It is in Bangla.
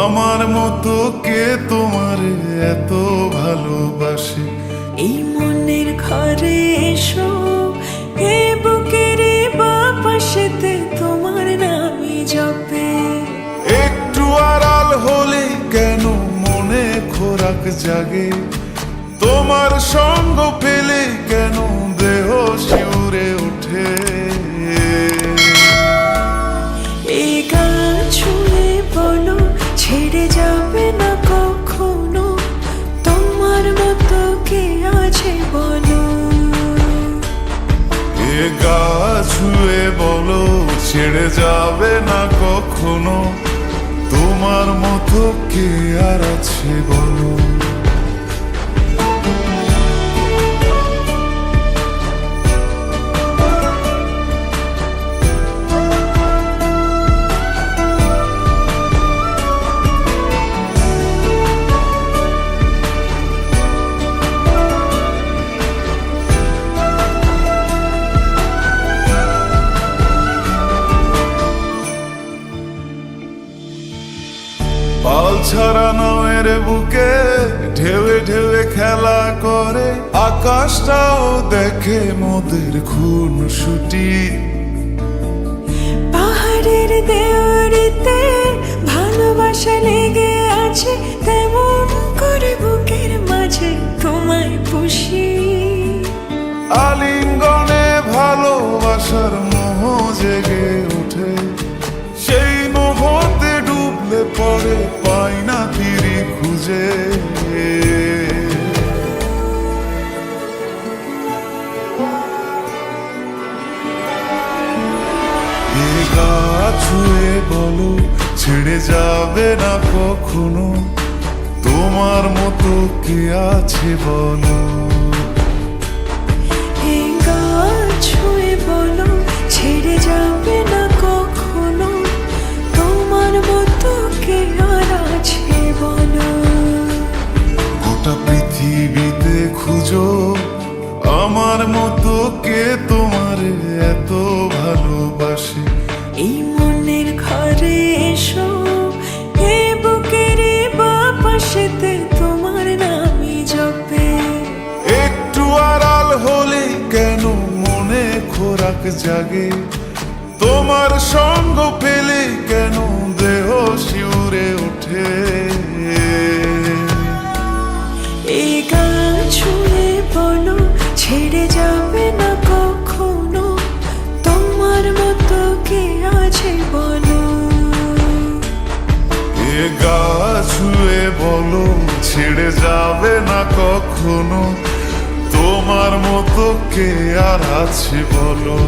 আমার মতো কে তোমার এত ভালোবাসে? এই মনের ঘরে এসো, এ বুকের বাপাশেতে তোমার নামই জপে। একটু আড়াল হলে কেন মনে খোরাক জাগে? তোমার সঙ্গ পেলে কেন দেহ শিউরে ওঠে? এই গান ছুঁয়ে বলো, ছেড়ে যাবে না কখনো, তোমার মতো কে আছে বলো। এ গা ছুঁয়ে বলো, ছেড়ে যাবে না কখনো, তোমার মতো কে আর আছে বলো। পাল ছাড়া নামের বুকে ঢেউে ঢেউে খেলা করে, আকাশটাও দেখে মোদের খুনসুটি। পাহাড়ের দেওয়ারিতে ভালোবাসা লেগে আছে, তেমন করে বুকের মাঝে তোমায় পুষি। আলিঙ্গনে ভালোবাসার মোহ জেগে ওঠে, সেই মোহতে ডুবলে পরে পাই না তীরে খুঁজে। এ গা ছুঁয়ে বলো, ছেড়ে যাবে না কখনো, তোমার মতো কে আছে বলো। এই গান ছুঁয়ে বলো, ছেড়ে যাবে না কখনো, তোমার মতো কে আর আছে বলো। গোটা পৃথিবীতে খুঁজো, আমার মতো কে তোমার এত ভালোবাসে? এই মনের ঘরে এসো, এ বুকের বাপাশেতে তোমার নামই জপে। একটু আড়াল হলে কেন মনে খোরাক জাগে? তোমার সঙ্গ পেলে কেন দেহ শিউরে ওঠে? এই গান ছুঁয়ে বলো, ছেড়ে যাবে না কখনো, তোমার মতো কে আছে বলো। এ গা ছুঁয়ে বলো, ছেড়ে যাবে না কখনো, তোমার মতো কে আর আছে বলো।